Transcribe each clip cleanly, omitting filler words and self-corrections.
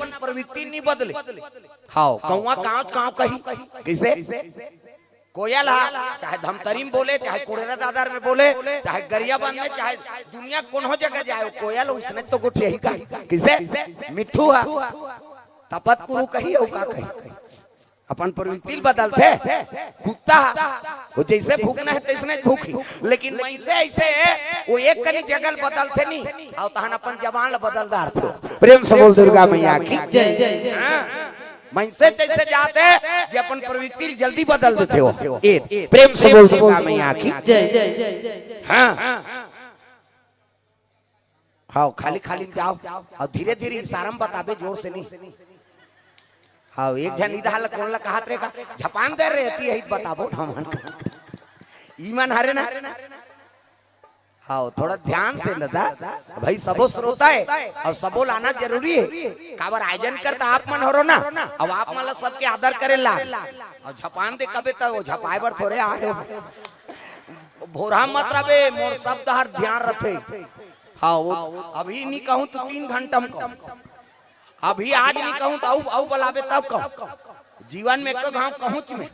अपन प्रवृत्ति नहीं बदले। हाँ कौआ काँव कही किसे कोयल चाहे धमतरी में बोले, चाहे कुड़ेरा दादर में बोले, चाहे गरियाबंद में, चाहे दुनिया कौन हो जगह जाए कोयल उसने तो कुछ यही कहा किसे मिठू है तपत कुरु कही हो का कही अपन प्रवृत्ति बदलते। कुत्ता वो जैसे भूखना है तैसने भूखी, लेकिन वैसे ऐसे वो एक कनी जगल बदलते नहीं और तहन अपन जबान बदलदार थे। प्रेम से बोल दुर्गा मैया की जय। मनसे जैसे जाते जे अपन प्रवृत्ति जल्दी बदल देते हो। प्रेम से बोल दुर्गा मैया की जय। हाँ हाँ खाली खाली जाओ और धीरे धीरे इशारा में बताबे, जोर से नहीं। हाँ एक जन इधर कौन ला कहा रे का झपान दे रहती है बताबो हमन ईमान हरे ना। हाँ थोड़ा ध्यान से लदा भाई सबो श्रोता है और सबो लाना जरूरी है। काबर आयोजन करता आप मन हो ना, अब आप मतलब सबके आदर करे ला और झपान दे कबे तो वो झपाए बर थोड़े आए भोरा मत रबे मोर सब तहर ध्यान रखे। हाँ वो अभी नहीं कहूँ तो 3 घंटा में अभी आज नहीं कहूँ तो आऊ बलाबे तब कहूँ जीवन में को गाँव कहूँ में।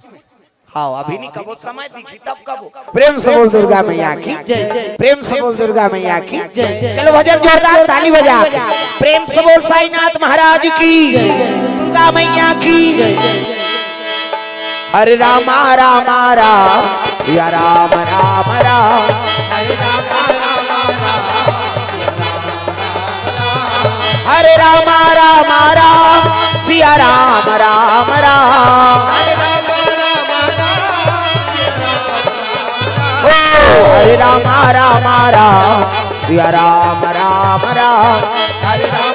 हाँ अभी नहीं कबो समय दिखी तब कबो। प्रेम से बोल दुर्गा मैया की जय। प्रेम से बोल दुर्गा मैया की जय। चलो भजन जोरदार ताली बजा प्रेम से बोल साईनाथ महाराज की दुर्गा मैया की जय। हरे राम राम राम या राम राम राम हरे राम हरे राम राम राम सिया राम राम राम हरे राम राम राम सिया राम राम राम हरे राम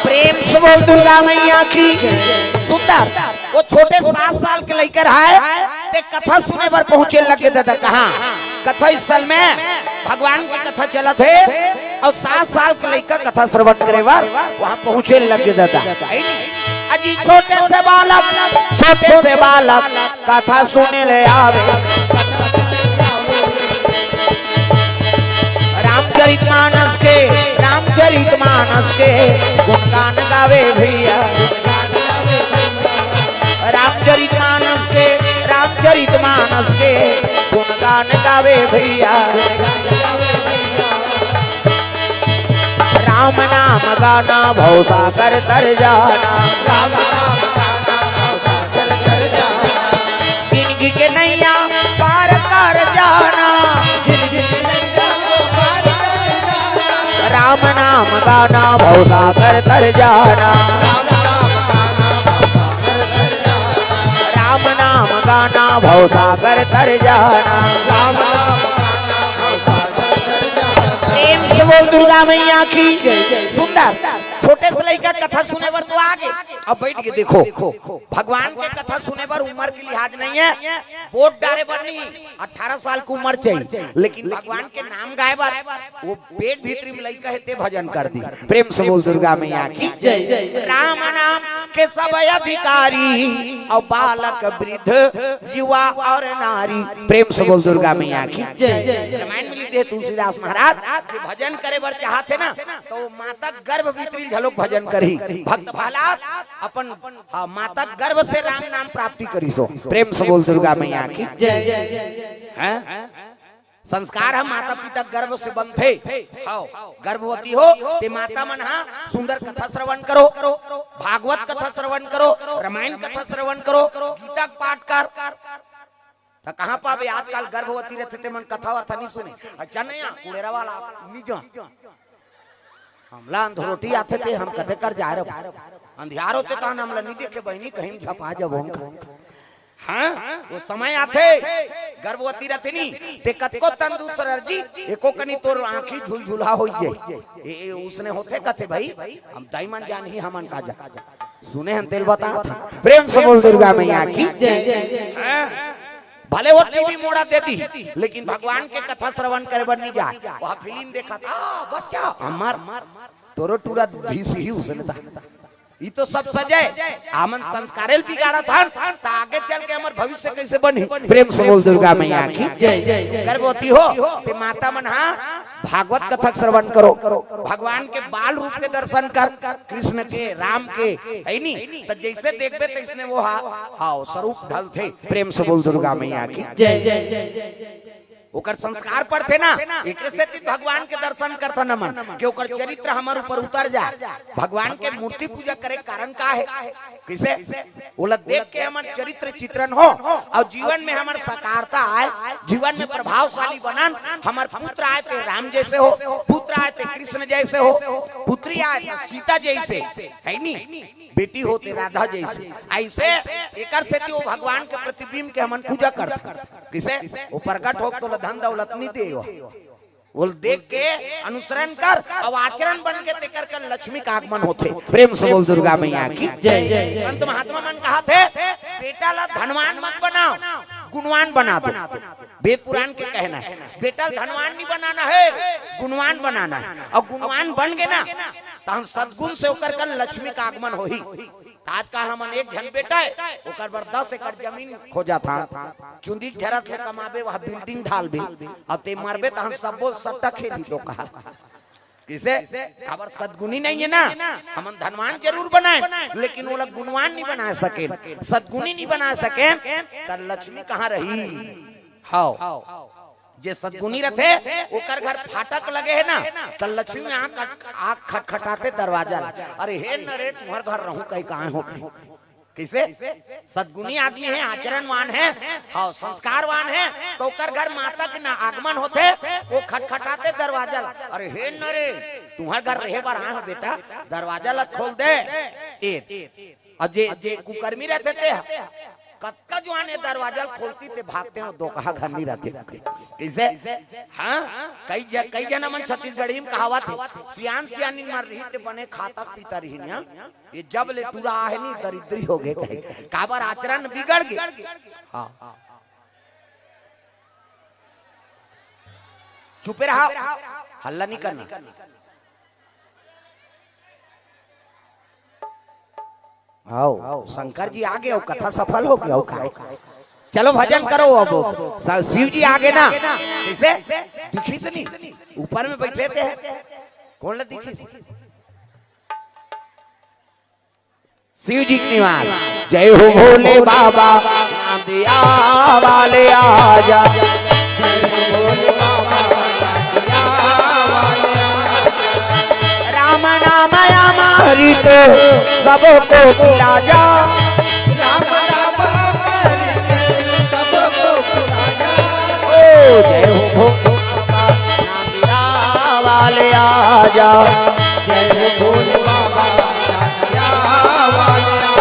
प्रेम से बोल दुर्गा मैया की सुंदर। वो छोटे 7 साल के लेकर आए ते कथा सुने पर पहुंचे लगे दादा कहाँ कथा स्थल में भगवान की कथा चला थे और 7 साल के लेकर कथा श्रवण करे बार वहाँ पहुंचे लगे दादा। अजी छोटे से बालक कथा सुने ले आवे रामचरित मानस के गुणगान गावे भैया। रामचरित मानस के गुणगान गावे भैया। राम नाम गाना भवसागर तर जाना जिंदगी के नैया पार कर जाना। राम नाम गाना भवसागर तर जाना। राम नाम गाना भवसागर तर जाना। प्रेम से बोल दुर्गा मैया की सुंदर। छोटे से लेकर कथा सुने पर तो आगे अब बैठ के देखो भगवान के कथा सुने पर उम्र की लिहाज नहीं है। वोट डाले पर नहीं 18 साल की उम्र चाहिए, लेकिन भगवान के नाम गाए बार वो पेट भीतरी में लइका है भजन कर दी। प्रेम से बोल दुर्गा मैया की जय। राम नाम के सब अधिकारी और बालक वृद्ध युवा और नारी। प्रेम से बोल दुर्गा मैया की जय। रामायण में लिखे तुलसीदास महाराज भजन करे बर चाहते ना तो माता गर्भ भीतरी झलोक भजन करी भक्त प्रहलाद अपन माता गर्भ से राम नाम प्राप्ति करी सो। प्रेम से बोल दुर्गा मैया की जय। संस्कार है माता पिता गर्भ से बनते गर्भवती हो ते माता मन सुंदर कथा श्रवण करो, भागवत कथा श्रवण करो, रामायण कथा श्रवण करो, गीता पाठ कर तो कहाँ पावे आजकल गर्भवती रहते थे मन कथा वथा नहीं सुने। अच्छा नहीं कुड़ेरा वाला हमला अंधरोटी आते थे हम कथे कर जा रहे अंधियार होते तो हमला नहीं देखे बहनी कहीं झपा जब हम। हाँ वो समय आते गर्भवती रहते नहीं ते कतको तंदुरुस्त रजी एको कनी तोर आंखी झुलझुला हो जाए उसने होते कथे भाई हम दाई मन जान ही हमन का जा सुने हम तेल बता। प्रेम से बोल दुर्गा मैया की जय। भले वो टीवी मोड़ा देती लेकिन भगवान के कथा श्रवण करे बर नहीं जा। वहाँ फिल्म देखा था बच्चा हमार तोरो टूरा भीस ही उसने था ये तो सब सजे आमन संस्कारेल बिगाड़ा था तो आगे चल के हमार भविष्य कैसे बनी। प्रेम से बोल दुर्गा मैया की जय। गर्भवती हो ते माता मन भागवत कथक श्रवण करो, भगवान के बाल रूप के दर्शन कर, कृष्ण के, राम के, है नहीं तो जैसे देखबे तैसने वो हाउ स्वरूप ढल थे। प्रेम से बोल दुर्गा मैया की जय जय जय। ओकर संस्कार पर थे ना, एक से भगवान के दर्शन करता नमन कि ओकर चरित्र हमारे ऊपर उतर जा। भगवान के मूर्ति पूजा करे कारण का है, किसे बोला देख के हमारे चरित्र चित्रण हो और जीवन में हमारे साकारता आए, जीवन में प्रभावशाली बनन। हमारे पुत्र आए थे राम जैसे हो, पुत्र आए थे कृष्ण जैसे हो, पुत्री आए थे सीता जैसे, है नहीं बेटी होते राधा जैसे। ऐसे एकर से वो भगवान के प्रतिबिंब के हमन पूजा करते, किसे वो प्रकट हो तो धन दौलत नहीं दे, वो देख के अनुसरण कर और आचरण बन के तेकर कर लक्ष्मी का आगमन होते। प्रेम से बोल दुर्गा मैया की जय जय। संत महात्मा मन कहा थे बेटा ला धनवान मत बनाओ, गुणवान बना दो। वेद पुराण के कहना है बेटा धनवान नहीं बनाना है, गुणवान बनाना है। और गुणवान बन गए ना तो हम सद्गुण से होकर कर लक्ष्मी का आगमन हो ही। आजकल हमन एक जन बेटा है ओकर बर 10 एकड़ जमीन खोजा था, चुंदी झरत ले कमाबे वह बिल्डिंग ढाल भी और ते मरबे तो हम सबो सट्टा खेली तो कहा किसे खबर सद्गुणी नहीं है ना। हम धनवान जरूर बनाए लेकिन वो लोग गुणवान नहीं बना सके, सद्गुणी नहीं बना सके तो लक्ष्मी कहाँ रही। हाउ जे सद्गुणी रहते ओकर घर फाटक लगे है ना तो लक्ष्मी में आँख खटखटाते दरवाजा, अरे हे न रे तुम्हार घर रहूं कहीं कहाँ हो किसे। सद्गुणी आदमी है, आचरणवान है, हाँ संस्कारवान है तो ओकर घर माता के ना आगमन होते वो खटखटाते दरवाजा, अरे हे न रे तुम्हार घर रहे बार आए हो बेटा दरवाजा ला खोल दे। और जे कुकर्मी रहते थे कत्का जो आने दरवाजा खोलती थे भागते हैं दो कहा घर नहीं रहते किसे। हाँ कई जना मन छत्तीसगढ़ी में कहावत है सियान सियानी मर रही थे बने खाता पीता रही ना, ये जब ले पूरा आहे नहीं दरिद्री हो गए काबर आचरण बिगड़ गए। हाँ चुपे रहा, हल्ला नहीं करना। आओ शंकर जी आ गए, कथा सफल हो गया। चलो भजन करो। अब शिव जी आ गए ना, किसे दिखी से नहीं ऊपर में बैठे थे, कौन दिखी शिव जी के निवास। जय हो भोले बाबा नाम दिया वाले आजा, जय हो भोले बाबा राम नाम अमृत सबको पिला जा, राम नाम अमृत सबको पिला जा। ओ जय हो भोले बाबा नाम दिया वाले आजा, जय हो भोले बाबा नाम दिया वाले आजा।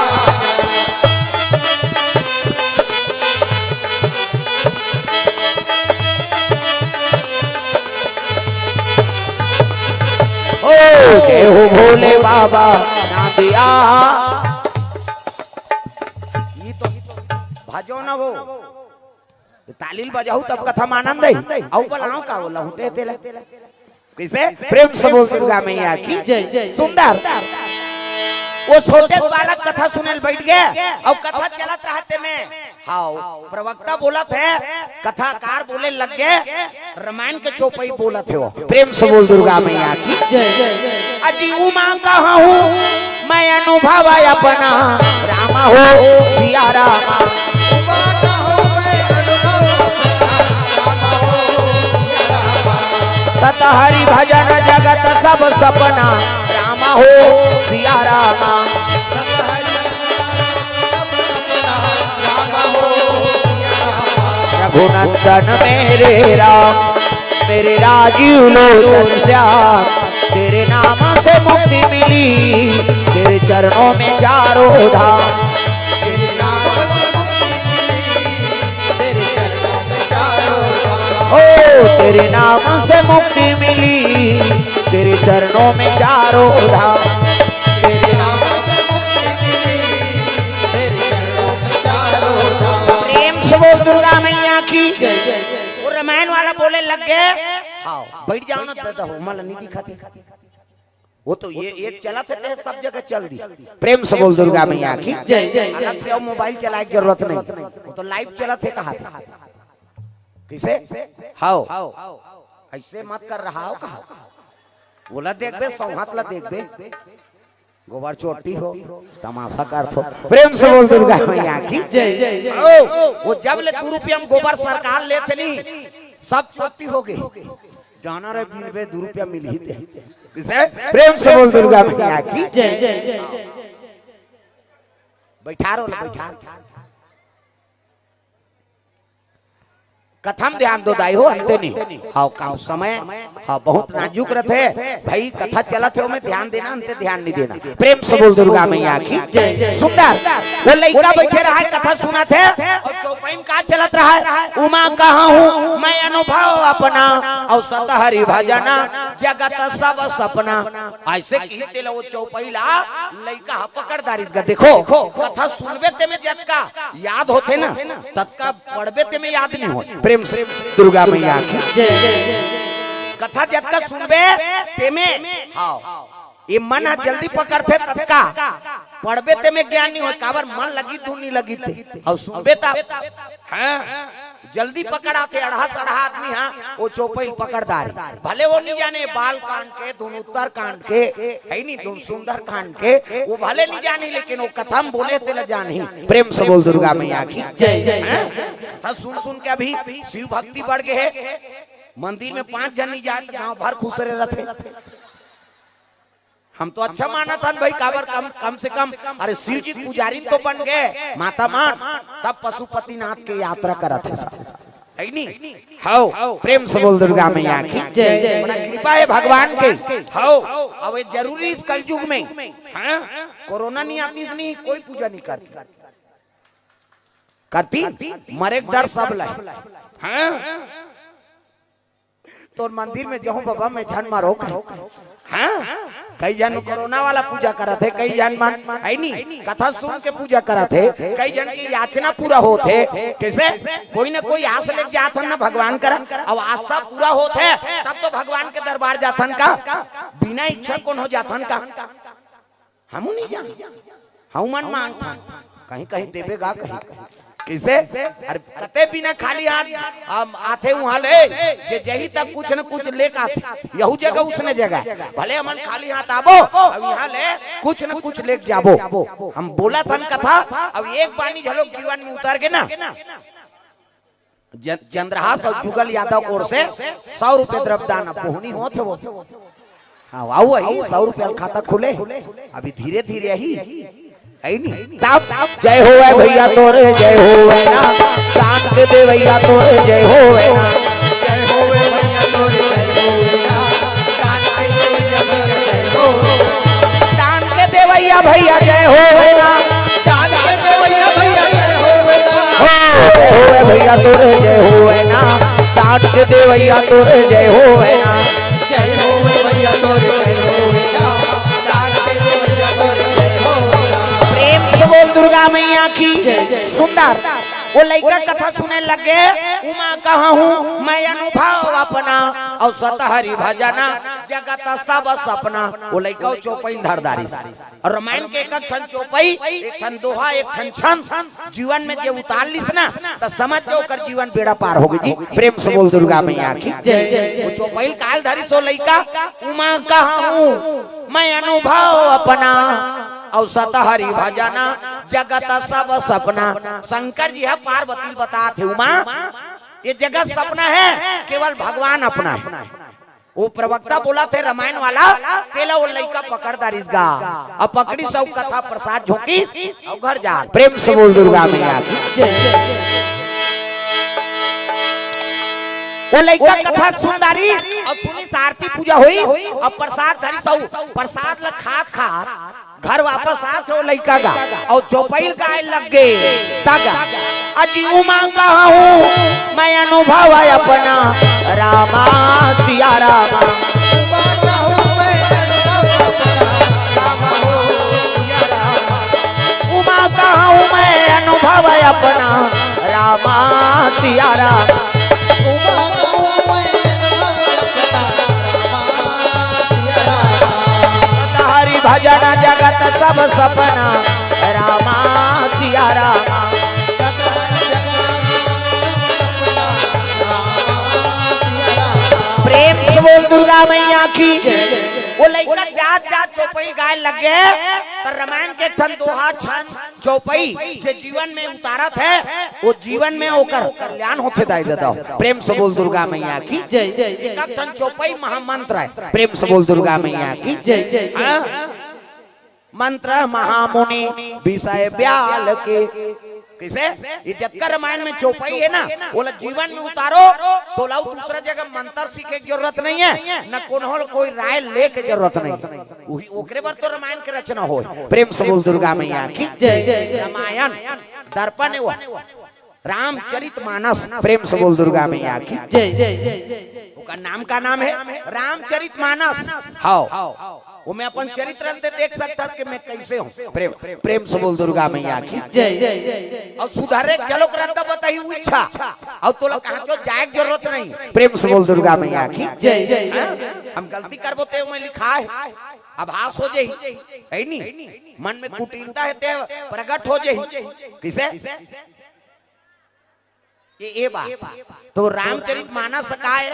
जय हो भोले बाबा नाम दिया। ये तो भजो ना वो तालील बजाऊ तब कथा में आनंद है। आओ बोलाओ का बोला हुटे तेरे कैसे। प्रेम से बोल दुर्गा मैया की जय जय। सुंदर वो छोटे बालक कथा सुने बैठ गए और कथा चलत रहते में हाउ प्रवक्ता बोला थे, कथाकार बोले लग गए, रामायण के चौपाई बोला थे वो। प्रेम से बोल दुर्गा मैया की जय जय। अजी उमा कहा हूँ मैं अनुभव अपना, रामा हो सिया रामा, सत हरि भजन जगत सब सपना, रामा हो सिया रामा, रघुनंदन मेरे राम, मेरे राजीव लोचन श्याम, तेरे नाम से मुक्ति मिली, तेरे चरणों में चारों धाम, तेरे नाम से मुक्ति मिली, तेरे चरणों में चारों धाम। ओ तेरे नाम से मुक्ति मिली, तेरे चरणों में चारों धाम, तेरे नाम से मुक्ति मिली, तेरे चरणों में चारों धाम। प्रेम से बोल दुर्गा मैया की जय जय। वो रामायण वाला बोले लग गए, हाँ बैठ जाओ ना दादा हो मला नहीं दिखाती। वो तो ये एक चला थे सब जगह चल दी। प्रेम से बोल दुर्गा मैया की जय जय। अलग से अब मोबाइल चलाने की जरूरत नहीं, वो तो लाइव चला थे कहा था किसे। हाउ ऐसे मत कर रहा हो कहा बोला देख बे सौहात ला देख बे गोबर चोटी हो तमाशा कर थो प्रेम से बोल दुर्गा मैया की जय जय जय। वो जब ले 2 रुपया में गोबर सरकार लेते नहीं सब चोटी हो गए जाना रे बिन बे 2 रुपया मिल ही थे किसे प्रेम से बोल दुर्गा मैया की जय जय जय। बैठा रो बैठा कथम ध्यान दो दाई हो अंते नहीं हाँ काम समय हाँ बहुत नाजुक रहते भाई कथा चलत है में ध्यान देना अंते ध्यान नहीं देना प्रेम से बोल दुर्गा मैया की सुंदर वो लड़का बैठे रहा है कथा सुना थे और चौपाई में का चलत रहा है उमा कहा हूँ मैं अनुभव अपना और सतहरी भजना जगत सब सपना ऐसे कहते वो चौपाई ला लड़का पकड़दारी देखो कथा सुनबे ते में जटका याद होते ना तत्का पढ़बे ते में याद नहीं होते प्रेम से दुर्गा मैया की कथा जब का सुनबे तेमे हाँ ये मन जल्दी पकड़ते तत्का पढ़बे ते में ज्ञान नहीं हो काबर मन लगी धुन नहीं लगी थे और सुनबे ता हाँ जल्दी पकड़ाते अढ़ा सढ़ा आदमी हाँ वो चौपाई पकड़दार भले वो नहीं जाने बाल कांड के धुन उत्तर कांड के है नहीं धुन सुंदर कांड के वो भले नहीं जाने लेकिन वो कथा में बोले तेल जानी प्रेम से बोल दुर्गा मैया की जय जय। कथा सुन सुन के अभी शिव भक्ति बढ़ गए है मंदिर में 5 जन नहीं जाए गाँव भर खुश रहे रहते हम तो अच्छा माना था भाई काबर कम से कम अरे शिव जी पुजारी तो बन गए माता मान सब पशुपति नाथ के यात्रा करा थे है नहीं हाउ प्रेम से बोल दुर्गा मैया की जय। बड़ा कृपा है भगवान के हाउ अब ये जरूरी इस कलयुग में हाँ कोरोना नहीं आती इसलिए कोई पूजा नहीं करती मरे डर सब लाए हाँ तो मंदिर में जाऊं बाबा मैं जान मारो हाँ कई जन कोरोना वाला पूजा करा थे कई जन मान है नहीं कथा सुन के पूजा करा थे कई जन की याचना पूरा होते कैसे कोई ना कोई आस लेके जाता ना भगवान करा अब आस्था पूरा होते तब तो भगवान के दरबार जाथन का बिना इच्छा कौन हो जाथन का हम नहीं जान हम मन मांगता कहीं कहीं देवेगा कहीं किसे अरे कते बिना खाली हाथ आते वहाँ ले जही तक कुछ न कुछ लेकर आते यहू जगह उसने जगह भले हम खाली हाथ आबो अब यहाँ ले कुछ न कुछ लेके जाबो हम बोला था कथा अब एक बानी झलोक जीवन में उतर के ना चंद्रहास और जुगल यादव ओर से 100 रुपए द्रव्यदान पोहनी हो थे वो हाँ आओ 100 रुपया खाता खुले अभी धीरे धीरे ही जय हो भैया तोरे जय हो ना शान के दे भैया तोरे जय हो ना जय हो भैया तोरे शान के दे भैया भैया जय हो ना शान के दे भैया भैया जय हो भैया तोरे जय हो ना शान के दे भैया तोरे जय हो ना जय हो भैया तोरे बोल दुर्गा मैया की सुंदर वो लड़का कथा सुने लगे उमा कहा हूँ मैं अनुभव अपना और सतहरी भजना जगत सब सपना वो लड़का चौपाई धरदारी और रामायण के एक ठन चौपाई एक ठन दोहा एक ठन छंद जीवन में जो उतार लिस ना तो समझ जो कर जीवन बेड़ा पार हो गई जी प्रेम से बोल दुर्गा मैया की वो चौपाई काल धारी सो लड़का उमा कहा हूँ मैं अनुभव अपना और सतहरी भजना जगत सब सपना शंकर जी है पार्वती बताते उमा ये जगत सपना है केवल भगवान अपना है वो प्रवक्ता बोला थे रामायण वाला केला वो लड़का पकड़दारिस गा अब पकड़ी सब कथा प्रसाद झोंकी और घर जा प्रेम से बोल दुर्गा मैया वो लड़का कथा सुनदारी और सुनी सारथी पूजा हुई और प्रसाद धरी सब प्रसाद ल खा घर वापस आ तो लड़का गा और चौपाई गाय लग गए तागा अजी उमा कहा हूँ मैं अनुभव अपना रामा सिया रामा उमा कहा हूँ मैं अनुभव अपना रामा सिया रामा भजन जगत सब सपना रामा सिया रामा प्रेम की। वो लड़का जात जात चौपाई गाय लग गए तो रामायण के ठन दोहा छन चौपाई जे जीवन में उतारत है वो जीवन में होकर कल्याण होते दाई देता। प्रेम से बोल दुर्गा मैया की जय जय। ठन चौपाई महामंत्र है, प्रेम से बोल दुर्गा मैया की जय जय। मंत्र महामुनि विषय ब्याल के किसे इज्जत का रामायण में चौपाई है ना, बोला जीवन में उतारो तो लाओ दूसरा जगह मंत्र सीखे की जरूरत नहीं है, न कोई राय ले के जरूरत नहीं, ओकरे पर तो रामायण की रचना हो। प्रेम से बोल दुर्गा मैया की जय जय। रामायण दर्पण है वो रामचरितमानस, प्रेम से बोल दुर्गा मैया की जय जय जय। उसका नाम का नाम है रामचरितमानस। हाँ वो मैं अपन चरित्र देख सकता कि मैं कैसे हूँ। प्रेम प्रेम से बोल दुर्गा मैया की जय जय। और सुधारे चलो करता बताई इच्छा और तो लोग कहाँ जाए जरूरत नहीं। प्रेम से बोल दुर्गा मैया की जय जय। हम गलती करबो ते मैं लिखा है आभास हो जाही है नहीं, मन में कुटिलता है ते प्रकट हो जाही किसे ये बात। तो रामचरितमानस का है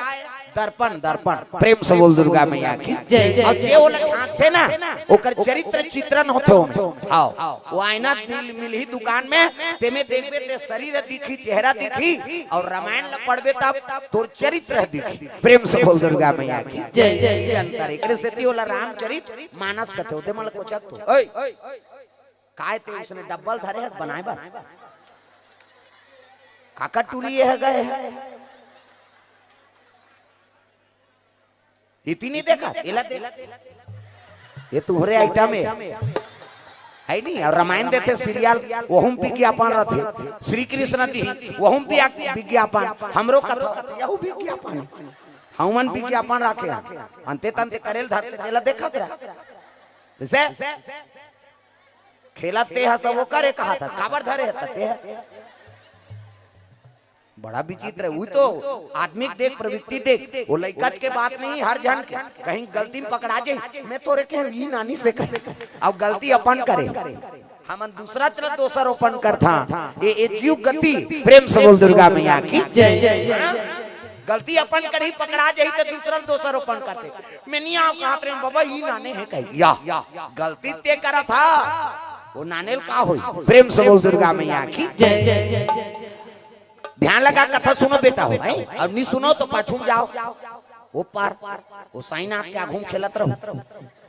दर्पण दर्पण, प्रेम से बोल दुर्गा मैया की जय जय। और जे वो लोग थे ना ओकर चरित्र चित्रण होते हो। आओ वो आईना मिल ही दुकान में तेमे देखबे ते शरीर दिखी चेहरा दिखी और रामायण पढ़बे तब तोर चरित्र दिखी। प्रेम से बोल दुर्गा मैया की जय जय। अंतर एकरे से होला रामचरितमानस कथे होते मन कोचक तो ओए काय ते उसने डबल धरे हाथ बनाए बा काका टूरी है गए इतनी देखा ये तुम्हारे आइटम है नहीं। और रामायण देते सीरियल वो हम विज्ञापन रहते, श्री कृष्ण दी वो हम विज्ञापन, हमरो कथा यहू विज्ञापन हमन विज्ञापन रखे अंते तंते करेल धरते तेला देखत रहा जैसे खेलते है सब वो करे कहा था काबर धरे है बड़ा विचित्र है। वही तो आदमी देख प्रवृत्ति देख वो लइकच के बात नहीं, हर जन के कहीं गलती में पकड़ा जाए मैं तोरे के ही नानी से कहे अब गलती अपन करे हमन दूसरा तरह दोसर ओपन कर था ये जीव गति। प्रेम से बोल दुर्गा मैया की जय जय। गलती अपन कर ही पकड़ा जाए तो दूसरा दोसर ओपन करते मैं नहीं आओ कहा रे बाबा ही नाने है कही या गलती ते करा था वो नानेल का होई। प्रेम से बोल दुर्गा मैया की जय जय। ध्यान लगा कथा सुनो बेटा हो भाई, अब नहीं सुनो तो पाछूम जाओ वो पार वो साईनाथ के आघूम खेलत रहो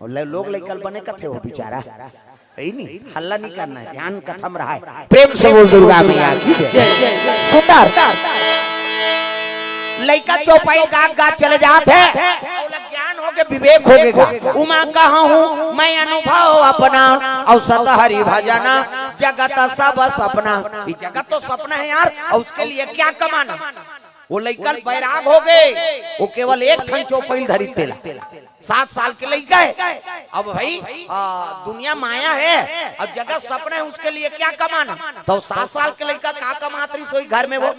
और लोग लेकर बने कथे हो बेचारा है नहीं, हल्ला नहीं करना है, ध्यान कथा में रहा है। प्रेम से बोल दुर्गा मैया की जय। सुंदर लइका चौपाई गात गात चले जाते हैं और ज्ञान हो के विवेक होगा। उमा कहा हूँ मैं अनुभव अपना और सत हरि भजना जगत सब सपना। ये जगत तो सपना है यार और उसके लिए क्या कमाना। वो लइका बैराग हो गए, वो केवल एक ठन चौपाई धरी तेला 7 साल के लइका है। अब भाई दुनिया माया है अब जगत सपना है उसके लिए क्या कमाना। तो 7 साल के लइका का कमात रही सोई घर में वो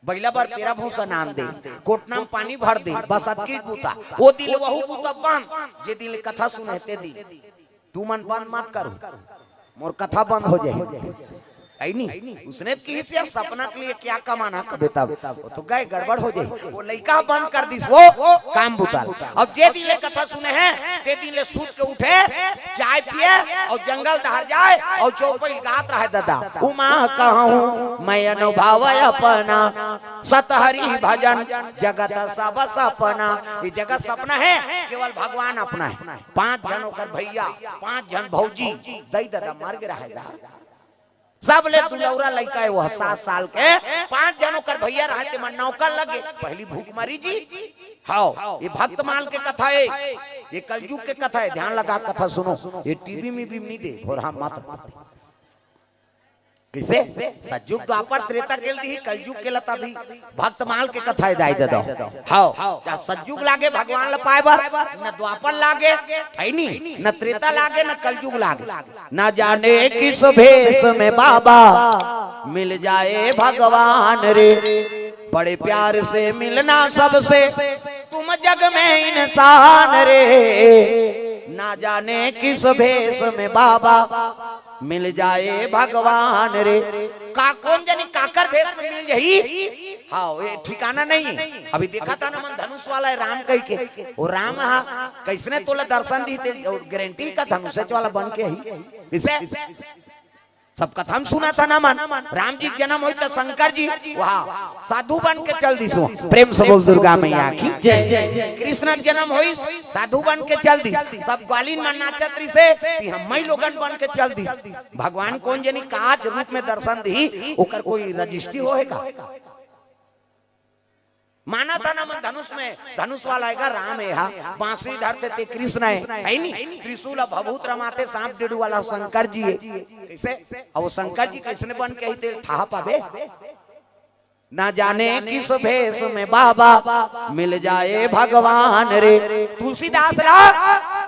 बैला बार पेरा भूसा नाम दे कोटना में पानी भर दे बस अतकी बूता वो दिल वहू बूता बंद जे दिल कथा सुनते दी तू मन बंद मत करो मोर कथा बंद हो जाए है नहीं। उसने की से सपना के लिए क्या कमाना कबे तब तो गए गड़बड़ हो जाए वो लइका बंद कर दिस वो काम बुताल। अब जे दिन ले कथा सुने हैं ते दिन ले सूत के उठे चाय पिए और जंगल दहर जाए और चौपाई गात रहे दादा। उमा कहूँ मैं अनुभव अपना सत हरि भजन जगत सब सपना। ये जगत सपना है केवल भगवान अपना है। 5 जन होकर भैया 5 जन भौजी दई दादा मार के रहेगा सब ले दुलौरा लइका है वो 7 साल के 5 जनों कर भैया रहते मन नौकर लगे पहली भूख मरी जी। हाँ ये भक्तमाल के कथा है, ये कलयुग के कथा है। ध्यान लगा कथा सुनो, ये टीवी में भी नहीं दे और हम मात्र किसे सतयुग द्वापर त्रेता के दी कलयुग के लता भी भक्तमाल के कथा दाई दे दो। हाँ क्या सतयुग लागे भगवान लपाए बार न द्वापर लागे है नहीं न त्रेता लागे न कलयुग लागे। न जाने किस भेष में बाबा मिल जाए भगवान रे बड़े प्यार से मिलना सबसे तुम जग में इंसान रे। ना जाने किस भेष में बाबा मिल जाए भगवान रे का कौन जानी काकर भेष में मिल जाई हाँ ये ठिकाना नहीं है। अभी देखा था ना मन धनुष वाला है राम कह के, वो राम हा कैसने तोला दर्शन दी गारंटी का धनुष वाला बन के ही इसे सब कथा हम सुना था ना मन राम जी जन्म हुई तो शंकर जी वहाँ साधु बन के चल दी। प्रेम से बोल दुर्गा मैया की जय जय। कृष्ण जन्म हुई साधु बन के चल दी। सब ग्वालिन में नाचत्री से हम लोगन बन के चल दी। भगवान कौन जनी काज रूप में दर्शन दी ओकर कोई रजिस्ट्री होएगा। माना था ना मन धनुष में धनुष वाला है राम है, बांसुरी धरते थे कृष्ण है नहीं, त्रिशूल भभूत रमाते सांप डेडू वाला शंकर जी है। कैसे अब वो शंकर जी कैसे बन के ही था पावे ना जाने किस भेष में बाबा मिल जाए भगवान रे। तुलसीदास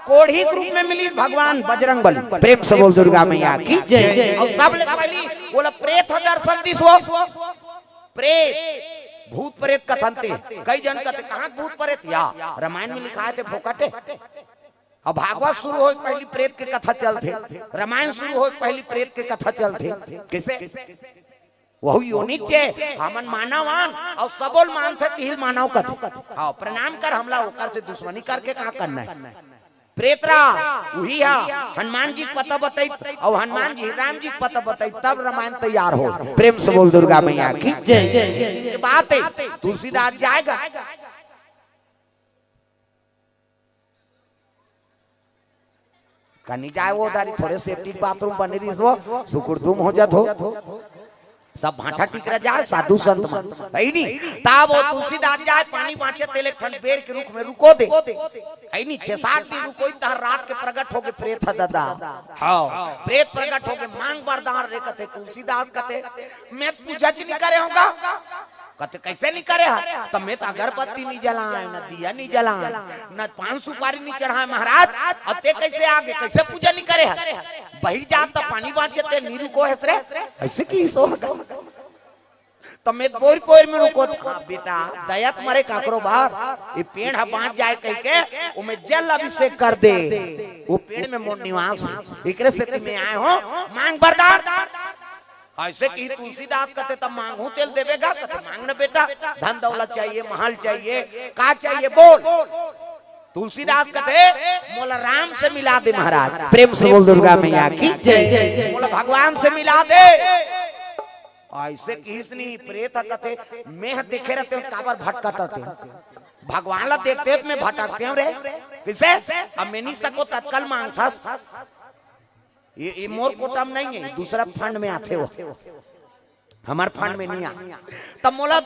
कोढ़ी रूप में मिली भगवान बजरंग बली। प्रेम से बोल दुर्गा मैया की जय। और सब पहली बोला प्रेत दर्शन दी सो प्रेत भूत प्रेत कथन थे कई जन कहते कहाँ भूत प्रेत या रामायण में लिखा है थे फोकटे। अब भागवत शुरू हो पहली प्रेत के कथा चलते, रामायण शुरू हो पहली प्रेत के कथा चलते। कैसे वही योनिचे हमन मानवान और सबोल मानते तिहिल मानव कथे। हाँ प्रणाम कर हमला होकर से दुश्मनी करके कहाँ करना है। प्रेतरा वही है हनुमान जी पता बताई और हनुमान जी राम जी पता बताई तब रामायण तैयार हो। प्रेम से बोल दुर्गा मैया की जय जय। बात है तुलसीदास जाएगा कहीं जाए वो दारी थोड़े सेफ्टी बाथरूम बने रही वो सुकुरदुम हो जात हो सब भाटा टिकरा जाए साधु संत है नहीं ताब वो तुलसीदास जाए पानी बाँचे तेले ठंड बेर के रुख में रुको दे है नहीं 6-7 दिन रुको तहर रात के प्रकट हो गए प्रेत दादा। हाँ प्रेत प्रकट हो गए मांग बरदान रे कथे तुलसीदास कथे मैं पूजा नहीं करे होगा कहते कैसे नहीं करे तब मैं तो अगरबत्ती नहीं जलाए न दिया नहीं जलाए न पान सुपारी नहीं चढ़ाए महाराज अब ते कैसे आगे कैसे पूजा नहीं करे बहिर जात तो पानी बाँचते नीरू को है ऐसे की सो तब मैं पोर पोर में रुको बेटा दयात मरे काकरो बाहर ये पेड़ है बाँच जाए कह के उमें जल अभिषेक कर दे वो पेड़ में मोर निवास इकरे से मैं आए हो मांग बरदान ऐसे कि तुलसीदास कहते तब मांगू तेल देवेगा कहते मांगना बेटा धन दौलत चाहिए महल चाहिए का चाहिए बोल। तुलसीदास कहते मोला राम से मिला दे महाराज। प्रेम से बोल दुर्गा मैया की जय। मोला भगवान से मिला दे ऐसे किसनी प्रेत कहते मैं देखे रहते हूँ काबर भटकते थे भगवान ला देखते मैं भटकते हूँ रे किसे अब मैं नहीं सको तत्काल मांग था ये मोर कोटम नहीं है दूसरा फंड में आते हो हमारे फंड में नहीं आ तब मोला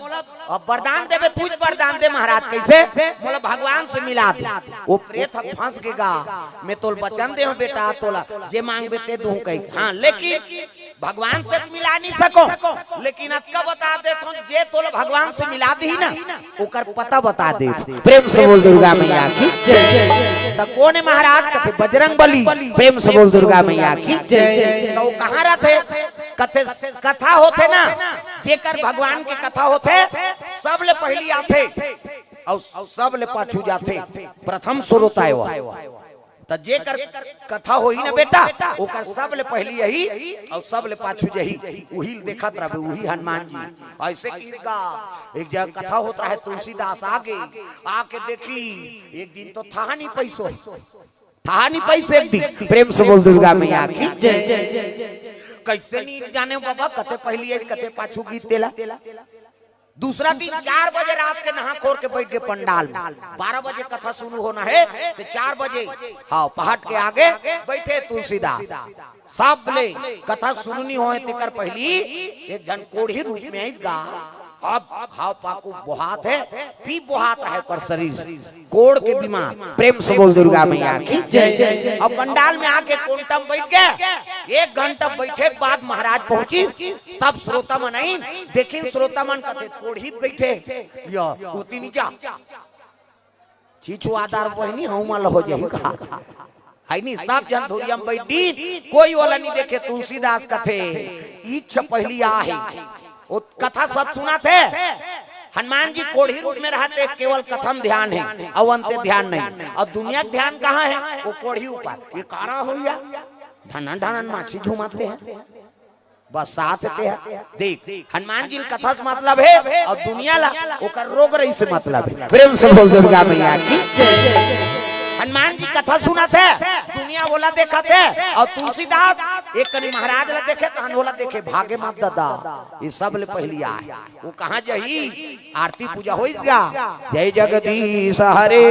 वरदान देवे तुझ वरदान दे महाराज कैसे मोला भगवान से मिला दे वो प्रेत फंस गएगा मैं तोल बचन दे बेटा तोला जे मांगबे ते दूं कहीं। हाँ लेकिन भगवान से मिला नहीं सको लेकिन अतका बता दे तो जे तोला भगवान से मिला दी ना ओकर पता बता दे। प्रेम से बोल दुर्गा मैया की जय। तो कौन है महाराज कहते बजरंग बली। प्रेम से बोल दुर्गा मैया की जय। तो कहाँ रहते कथे कथा होते ना जेकर भगवान की कथा होते सबले पहली आते और सबले पाछू जाते प्रथम श्रोता है वो तो जेकर कथा होई ना बेटा ओकर सबले पहली यही और सबले पाछू यही वही देखत रहे वही हनुमान जी। ऐसे कीगा एक जगह कथा होता है तुलसीदास आगे आके देखी एक दिन तो था नहीं पैसो था नहीं पैसे एक दिन। प्रेम से बोल दुर्गा मैया की जय। कैसे नहीं जाने बाबा कते पहली कते पाछू गीत तेला। दूसरा दिन 4 बजे रात के नहा खोर के बैठ के पंडाल में 12 बजे कथा शुरू होना है तो 4 बजे हाँ पहाड़ के आगे बैठे तुलसीदास सब ले कथा सुननी हो तेकर पहली एक जन कोढ़ी रूप में गा अब खाओ पाकू बोहात है पी बोहात है पर शरीर कोड़ के बीमार। प्रेम से बोल दुर्गा मैया की जय। अब पंडाल में आके कोंटम बैठ गए 1 घंटा बैठे के बाद महाराज पहुंची तब श्रोता मन आई देखी श्रोता मन कहते कोढ़ी बैठे या उती नीचा चीचू आधार बहनी हम हो जाएगा है नहीं सब जन धोरिया में बैठी कोई वाला नहीं देखे तुलसीदास कथे इच्छा पहली आ है वो कथा सब सुना थे। हनुमान जी कोढ़ी रूप में रहते केवल कथम ध्यान है अवंते ध्यान नहीं और दुनिया ध्यान कहाँ है वो कोढ़ी ऊपर ये कारा हो गया ढनन ढनन माछी झुमाते हैं बस साथ देख हनुमान जी कथा से मतलब है और दुनिया ला ओकर रोग रही से मतलब है। प्रेम से बोल दुर्गा मैया की। हनुमान जी कथा सुना थे, दुनिया बोला देखा थे, और तुलसीदास एक कनी महाराज ला देखे तो बोला देखे भागे मात दादा ये सब ले पहली आए वो कहाँ जही आरती पूजा हो गया। जय जगदीश हरे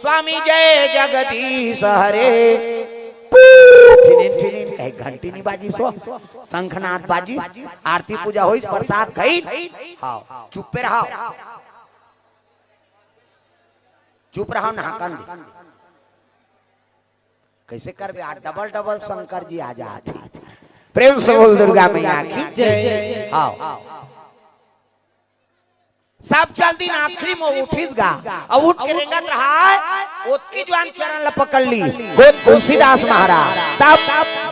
स्वामी जय जगदीश हरे। घंटी नहीं बाजी सो शंखनाद बाजी आरती पूजा हुई प्रसाद खाई हाँ चुप रहो चुप रहो नहाकन कैसे कर डबल डबल शंकर जी आ जाते। प्रेम से बोल दुर्गा मैया की जय। हाँ सब चल दिन आखिरी में उठिस गा और उठ के रेंगत रहा उसकी जवान चरण पकड़ ली तुलसीदास महाराज। तब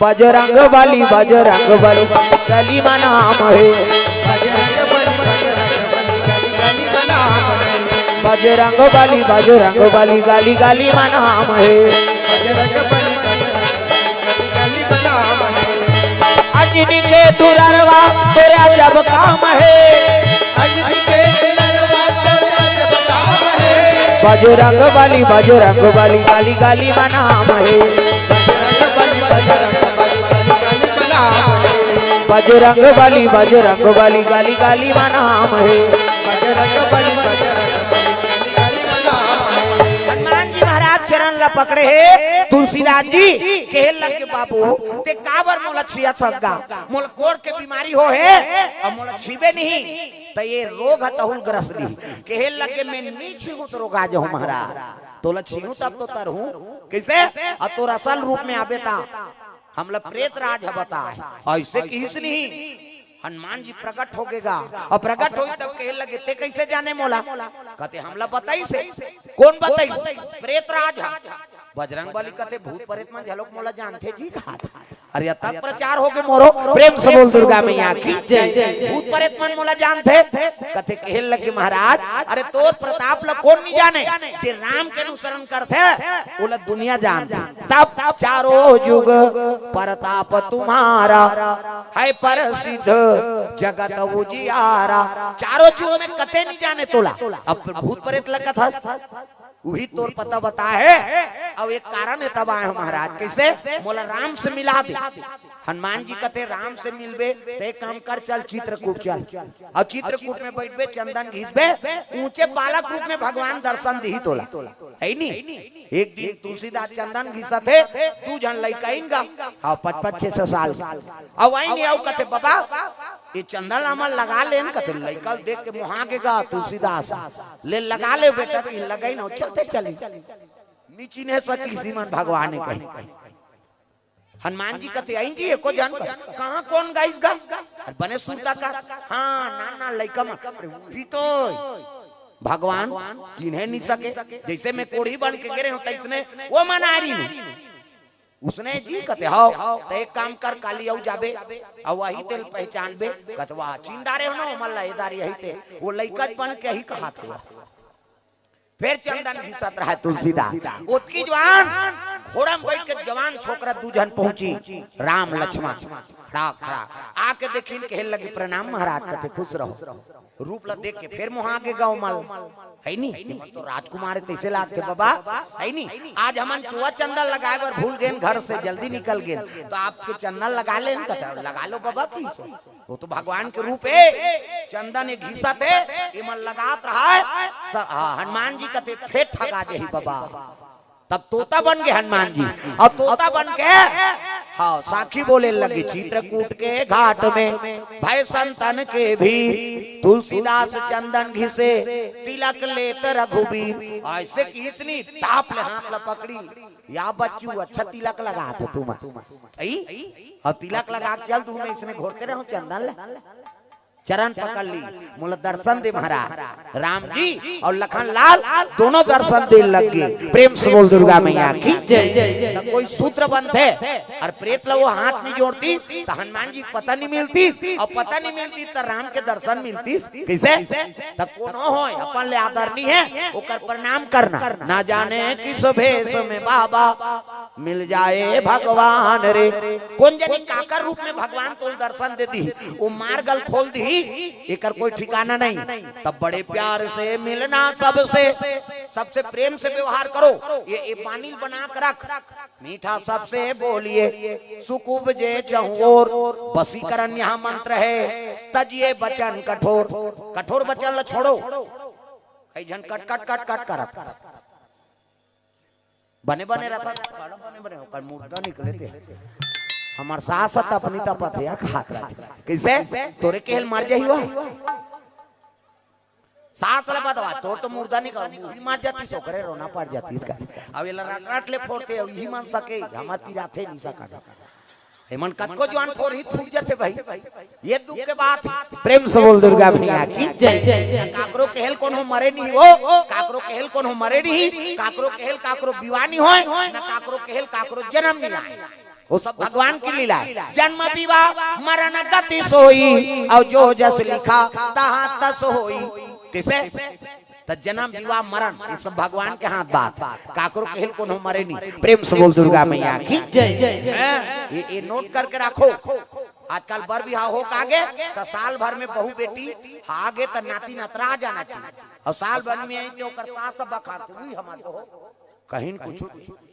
बजरंग बली गली का नाम है। बजरंग बली गली गली का नाम है। अजनी के दुररवा तेरा जब काम है। बजरंग बली गाली गाली का नाम है। बजरंग बली गाली गाली का नाम है। हनुमान जी महाराज चरण ला पकड़े है तुलसीदास जी कहल लग के बाबू ते काबर मोला छिया थगा मोल कोर के बीमारी हो है और मोला छिबे नहीं तो ये रोग हतहुल ग्रसली कहल लग के मैं नहीं छिहूं तो रोग आ जाऊं महाराज तोला छिहूं तब तो तरहूं कैसे और तोर असल रूप में आबे ता हमला प्रेत राज है बता ऐसे किस नहीं हनुमान जी प्रकट हो गेगा और प्रकट होई तब कहल लगे ते कैसे जाने मोला कहते हमला बताई से कौन बताई प्रेत राज बजरंग बली कहते भूत प्रेत मन झलक मोला जानते जी कहा अरे तब प्रचार हो के मोरो। प्रेम से बोल दुर्गा मैया की जय। भूत प्रेत मन मोला जानते कहते कहल लगे महाराज अरे तो प्रताप ला कौन नहीं जाने जे राम के अनुसरण करते ओला दुनिया जानते। तब चारों युग प्रताप तुम्हारा है प्रसिद्ध जगत उजियारा। चारों युग में कते नहीं जाने तोला अब भूत प्रेत ला कथा वही तोर पता बता है। अब एक कारण है तब आए महाराज कैसे मोला राम से मिला दे। हनुमान जी कहते राम से मिलबे तो एक काम कर चल चित्रकूट चल और चित्रकूट में बैठबे चंदन घिसबे ऊंचे बालक रूप में भगवान दर्शन दी तोला है नी। एक दिन तुलसीदास चंदन घिसा थे तू जन लइका इनका हाँ 55-6 साल अब आई नहीं आओ कहते बाबा ये चंदन अमल लगा ले कहते लइका देख के मुहा के गा तुलसीदास ले लगा ले बेटा की लगाई ना चलते चले नीची ने सकी सीमन भगवान ने कही। हनुमान जी कहते आई जी एको जान कहां कौन गाइस गा बने सूता का हाँ नाना लइका में तो भगवान किन्हें नहीं सके जैसे मैं कोढ़ी बन के गिरे होता इसने वो मनारी नहीं उसने जी कहते हो तो एक काम कर काली आउ जाबे और वही तेल पहचान बे कतवा चिंदारे हो ना मल्ला इदारी यही थे वो लइका बन के ही कहा था। फिर चंदन घिसत रहा तुलसीदास उसकी जवान घोड़ा में बैठ के जवान छोकरा दूजन पहुंची राम लक्ष्मण खड़ा खड़ा आके देखी कहने लगी प्रणाम महाराज कहते खुश रहो रूप ला देख के फिर मुहा के गाँव मल है नी तो राजकुमार तैसे लागते बाबा है नी आज हमन चुआ चंदन लगाए बर भूल गए घर से जल्दी निकल गए तो आपके चंदन लगा ले लगा लो बाबा की वो तो भगवान के रूप है चंदन एक घिसा थे ये मन लगात रहा है हनुमान जी कहते फिर ठगा दे बाबा तब तोता बन गए हनुमान जी और तोता बन के हाँ साखी बोले लगे चित्रकूट के घाट में भाई संतन के भी तुलसीदास चंदन घिसे तिलक लेत रघुबीर ऐसे किसनी ताप ले हाथ ला पकड़ी या बच्चू अच्छा तिलक लगा तो तुम और तिलक लगा चल तू मैं इसने घोरते रहो चंदन ले चरण पकड़ ली मोला दर्शन दे महाराज राम जी और लखन लाल दोनों दर्शन दे लग गए। प्रेम से बोल दुर्गा मैया की जय। कोई सूत्र बनते और प्रेत ला वो हाथ में जोड़ती तो हनुमान जी पता नहीं मिलती और पता नहीं मिलती तो राम के दर्शन मिलती कैसे तब कोनो हो अपन ले आदरनी है ओकर प्रणाम करना ना जाने किस भेष में बाबा मिल जाए भगवान रे। कौन जानी काकर रूप में भगवान तो दर्शन दे दी, वो मार गल खोल दी, एकर कोई ठिकाना नहीं। तब बड़े प्यार से मिलना सबसे, सबसे प्रेम से व्यवहार करो। ये पानी बना कर रख, मीठा सबसे बोलिए, सुकुब जे चहुर, वशीकरण यहाँ मंत्र है, तजिए वचन कठोर। कठोर वचन ल छोड़ो, कई जन कट कट कट कट कर बने बने रहता, बने बने होकर मुर्दा निकले थे। हमार सास अपनी तपत है खात रहते, कैसे तोरे केहल मर जाई हुआ सास ले बतवा, तो मुर्दा निकल मार जाती, सोकरे रोना पड़ जाती इसका। अब ये रट ले फोड़ते, अब यही मान सके हमार पीराथे नहीं सका हेमन कत को जवान फोड़ ही फूट जाते भाई। ये दुख के बात, प्रेम से बोल दुर्गा मैया की जय। काकरो केहल कौन हो मरे नहीं हो, काकरो केहल कौन हो मरे नहीं, काकरो केहल काकरो विवाह हो ना, काकरो केहल काकरो जन्म नहीं आए, वो सब भगवान की लीला है। जन्म विवाह मरण गति सोई, और जो जस लिखा तहाँ तस होई। किसे तो जन्म विवाह मरण ये सब भगवान के हाथ बात, काकरो केहल कौन हो मरे नहीं। प्रेम से बोल दुर्गा मैया की जय। ये नोट करके रखो, आजकल बर बिहाव हो कागे तो साल भर में बहू बेटी आगे तो नाती नतरा जाना चाहिए, और साल भर में आई तो सास सब बखाते हुई हमारे हो कहीं कुछ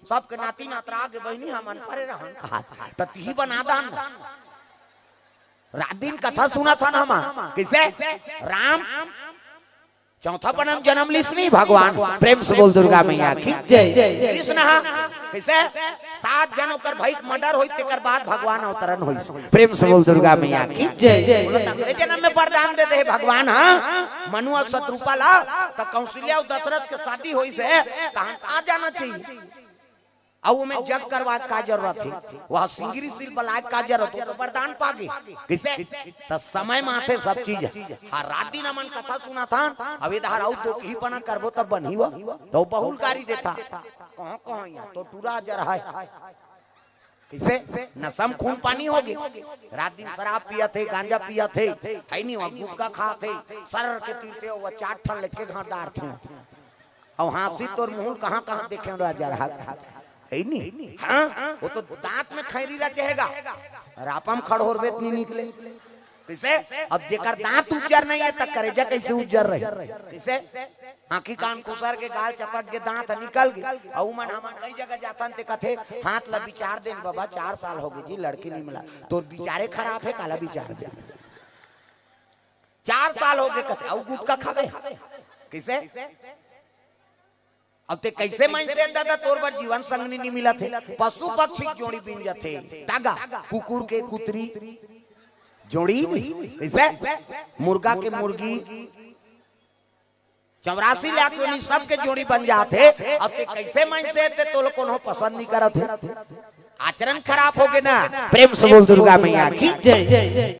सबके नाती नतरा के बहनी हमन परे रहन कहा तो ती बना दान। रात दिन कथा सुना था ना हम, किसे राम चौथा पनम जन्म लिसनी भगवान। प्रेम से बोल दुर्गा मैया की जय। कृष्ण कैसे 7 जन होकर भाई मर्डर होई, तेकर बाद भगवान अवतरण होई। प्रेम से बोल दुर्गा मैया की जय। जन्म में वरदान दे दे भगवान। हाँ मनु और शत्रुपा ला तो कौशल्या और दशरथ के शादी होई से कहां आ जाना चाहिए, और में जग करवा का जरूरत है, वह सिंगरी सिल बलाय का जरूरत है, तो वरदान पागे किसे तो समय माथे सब चीज। हाँ रात दिन अमन कथा सुना था, अब इधर आउ तो ही बना करबो तब बनी हुआ तो बहुलकारी देता कहां कहां यहाँ तो टूरा जर है किसे नसम खून पानी हो गए। रात दिन शराब पिया थे, गांजा पिया थे, है नहीं वहाँ गुटखा खा थे, सर के तीरते वो 4 ठन लेके घाट डार थे, और हाथी तोर मुंह कहाँ कहाँ देखे जा रहा है नहीं। हाँ वो तो दांत में खैरी रहेगा, रापम खड़ोर बेत नहीं निकले किसे। अब जेकर दांत उज्जर नहीं है तक करेजा कैसे उज्जर रहे किसे। आंखी कान खुसर के गाल चपट के दांत निकल गए, और मन हमन कई जगह जातन ते कथे हाथ ला विचार देन बाबा 4 साल हो गए जी लड़की नहीं मिला, तो विचारे खराब है काला विचार दे 4 साल हो गए कथे, और गुटका खावे किसे। अब ते कैसे मन से दादा तोर पर जीवन संगनी नहीं मिला थे, पशु पक्षी जोड़ी बिन जाते तागा, कुकुर के कुतरी जोड़ी कैसे, मुर्गा के मुर्गी 84 लाख योनि सबके जोड़ी बन जाते। अब ते कैसे मन से ते तो लोग को पसंद नहीं करते, आचरण खराब हो गए ना। प्रेम से बोल दुर्गा मैया की जय।